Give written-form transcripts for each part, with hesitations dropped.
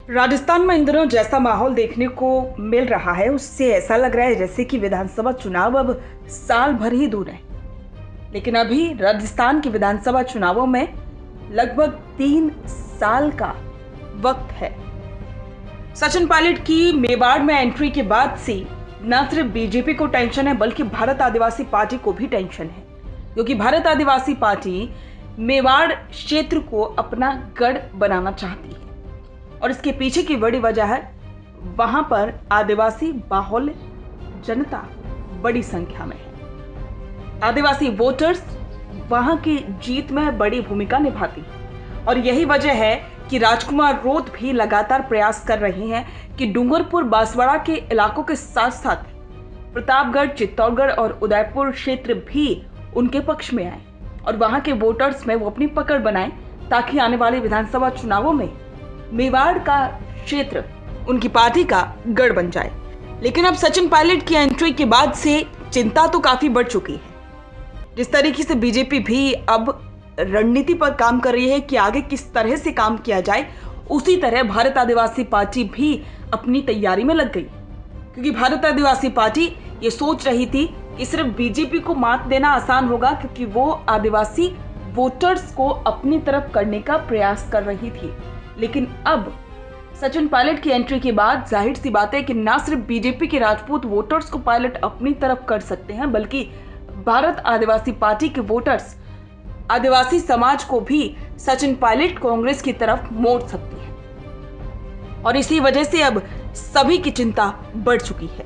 राजस्थान में इन दिनों जैसा माहौल देखने को मिल रहा है, उससे ऐसा लग रहा है जैसे कि विधानसभा चुनाव अब साल भर ही दूर है। लेकिन अभी राजस्थान के विधानसभा चुनावों में लगभग 3 साल का वक्त है। सचिन पायलट की मेवाड़ में एंट्री के बाद से न सिर्फ बीजेपी को टेंशन है, बल्कि भारत आदिवासी पार्टी को भी टेंशन है, क्योंकि भारत आदिवासी पार्टी मेवाड़ क्षेत्र को अपना गढ़ बनाना चाहती है और इसके पीछे की बड़ी वजह है वहां पर आदिवासी बाहुल्य जनता बड़ी संख्या में है। आदिवासी वोटर्स वहां की जीत में बड़ी भूमिका निभाती है और यही वजह है कि राजकुमार रोत भी लगातार प्रयास कर रहे हैं कि डूंगरपुर बांसवाड़ा के इलाकों के साथ साथ प्रतापगढ़, चित्तौड़गढ़ और उदयपुर क्षेत्र भी उनके पक्ष में आए और वहां के वोटर्स में वो अपनी पकड़ बनाए, ताकि आने वाले विधानसभा चुनावों में मेवाड़ का क्षेत्र उनकी पार्टी का गढ़ बन जाए। लेकिन अब सचिन पायलट की एंट्री के बाद से चिंता तो काफी बढ़ चुकी है। जिस तरीके से बीजेपी भी अब रणनीति पर काम कर रही है कि आगे किस तरह से काम किया जाए, उसी तरह भारत आदिवासी पार्टी भी अपनी तैयारी में लग गई, क्योंकि भारत आदिवासी पार्टी ये सोच रही थी कि सिर्फ बीजेपी को मात देना आसान होगा, क्योंकि वो आदिवासी वोटर्स को अपनी तरफ करने का प्रयास कर रही थी। लेकिन अब सचिन पायलट की एंट्री के बाद जाहिर सी बात है कि न सिर्फ बीजेपी के राजपूत वोटर्स को पायलट अपनी तरफ कर सकते हैं, बल्कि भारत आदिवासी पार्टी के वोटर्स आदिवासी समाज को भी सचिन पायलट कांग्रेस की तरफ मोड़ सकती है और इसी वजह से अब सभी की चिंता बढ़ चुकी है।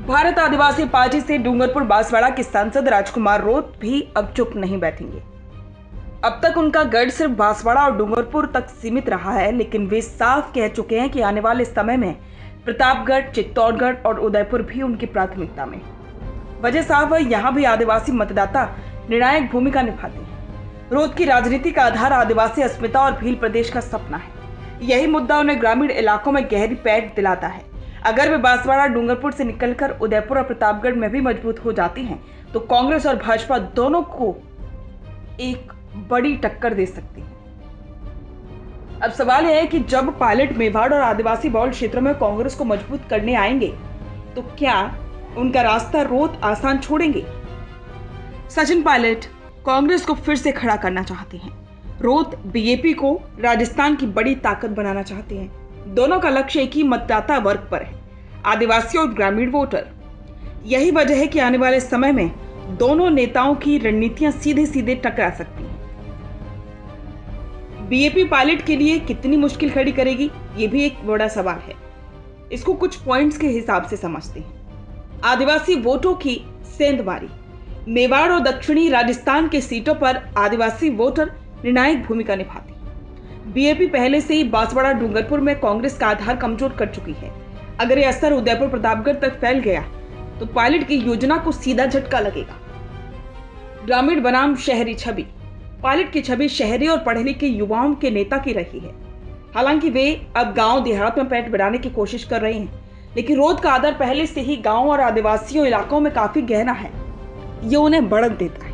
भारत आदिवासी पार्टी से डूंगरपुर बांसवाड़ा के सांसद राजकुमार रोत भी अब चुप नहीं बैठेंगे। अब तक उनका गढ़ सिर्फ बांसवाड़ा और डूंगरपुर तक सीमित रहा है, लेकिन वे साफ कह चुके हैं कि आने वाले समय में प्रतापगढ़, चित्तौड़गढ़ और उदयपुर भी उनकी प्राथमिकता में। वजह साफ है, यहाँ भी आदिवासी मतदाता निर्णायक भूमिका निभाते हैं। रोत की राजनीति का आधार आदिवासी अस्मिता और भील प्रदेश का सपना है। यही मुद्दा उन्हें ग्रामीण इलाकों में गहरी पैठ दिलाता है। अगर वे बांसवाड़ा, डूंगरपुर से निकलकर उदयपुर और प्रतापगढ़ में भी मजबूत हो जाती हैं, तो कांग्रेस और भाजपा दोनों को एक बड़ी टक्कर दे सकती है। अब सवाल यह है कि जब पायलट मेवाड़ और आदिवासी बहुल क्षेत्रों में कांग्रेस को मजबूत करने आएंगे, तो क्या उनका रास्ता रोत आसान छोड़ेंगे? सचिन पायलट कांग्रेस को फिर से खड़ा करना चाहते हैं। रोत बीजेपी को राजस्थान की बड़ी ताकत बनाना चाहते हैं। दोनों का लक्ष्य एक ही मतदाता वर्ग पर है, आदिवासी और ग्रामीण वोटर। यही वजह है कि आने वाले समय में दोनों नेताओं की रणनीतियां सीधे सीधे टकरा सकती हैं। बीजेपी पायलट के लिए कितनी मुश्किल खड़ी करेगी, ये भी एक बड़ा सवाल है। इसको कुछ पॉइंट्स के हिसाब से समझते हैं। आदिवासी वोटों की सेंधमारी। मेवाड़ और दक्षिणी राजस्थान के सीटों पर आदिवासी वोटर निर्णायक भूमिका निभाते हैं। बीजेपी पहले से ही बांसवाड़ा, डूंगरपुर में कांग्रेस का आधार कमजोर कर चुकी है। अगर यह असर उदयपुर, प्रतापगढ़ तक फैल गया तो पायलट की योजना को सीधा झटका लगेगा। ग्रामीण बनाम शहरी छवि। पायलट की छवि शहरी और पढ़े लिखे युवाओं के नेता की रही है। हालांकि वे अब गांव देहात में पैठ बढ़ाने की कोशिश कर रहे हैं, लेकिन रोत का आधार पहले से ही गांव और आदिवासियों इलाकों में काफी गहरा है। ये उन्हें बढ़त देता है।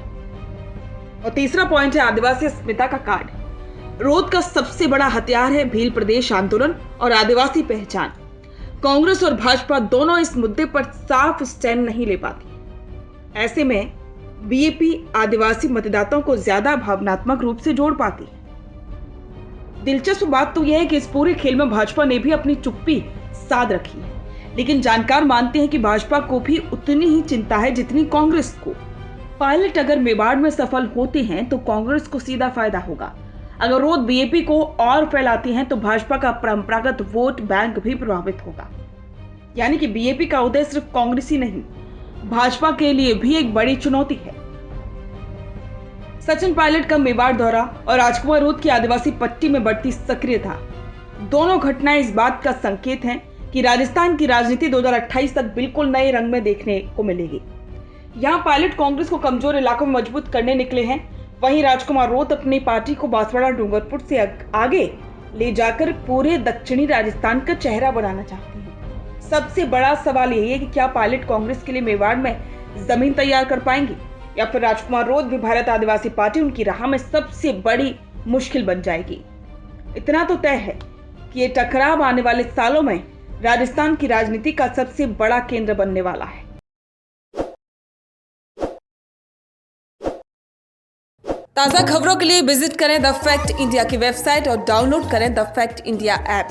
और तीसरा पॉइंट है आदिवासी अस्मिता का कार्ड। रोत का सबसे बड़ा हथियार है भील प्रदेश आंदोलन और आदिवासी पहचान। कांग्रेस और भाजपा दोनों इस मुद्दे पर साफ स्टैंड नहीं ले पाती। ऐसे में बीजेपी आदिवासी मतदाताओं को ज्यादा भावनात्मक रूप से जोड़ पाती है। दिलचस्प बात तो यह है कि इस पूरे खेल में भाजपा ने भी अपनी चुप्पी साध रखी है, लेकिन जानकार मानते हैं कि भाजपा को भी उतनी ही चिंता है जितनी कांग्रेस को। पायलट अगर मेवाड़ में सफल होते हैं तो कांग्रेस को सीधा फायदा होगा। अगर रोत बीजेपी को और फैलाती हैं तो भाजपा का परंपरागत वोट बैंक भी प्रभावित होगा। यानी कि बीजेपी का उदय सिर्फ कांग्रेस ही नहीं, भाजपा के लिए भी एक बड़ी चुनौती है। सचिन पायलट का मेवाड़ दौरा और राजकुमार रोत की आदिवासी पट्टी में बढ़ती सक्रियता, दोनों घटनाएं इस बात का संकेत हैं कि राजस्थान की राजनीति 2028 तक बिल्कुल नए रंग में देखने को मिलेगी। यहाँ पायलट कांग्रेस को कमजोर इलाकों में मजबूत करने निकले हैं, वहीं राजकुमार रोत अपनी पार्टी को बांसवाड़ा, डूंगरपुर से आगे ले जाकर पूरे दक्षिणी राजस्थान का चेहरा बनाना चाहती हैं। सबसे बड़ा सवाल यही है कि क्या पायलट कांग्रेस के लिए मेवाड़ में जमीन तैयार कर पाएंगे, या फिर राजकुमार रोत भी भारत आदिवासी पार्टी उनकी राह में सबसे बड़ी मुश्किल बन जाएगी। इतना तो तय है कि ये टकराव आने वाले सालों में राजस्थान की राजनीति का सबसे बड़ा केंद्र बनने वाला है। ताज़ा खबरों के लिए विजिट करें द फैक्ट इंडिया की वेबसाइट और डाउनलोड करें द फैक्ट इंडिया ऐप।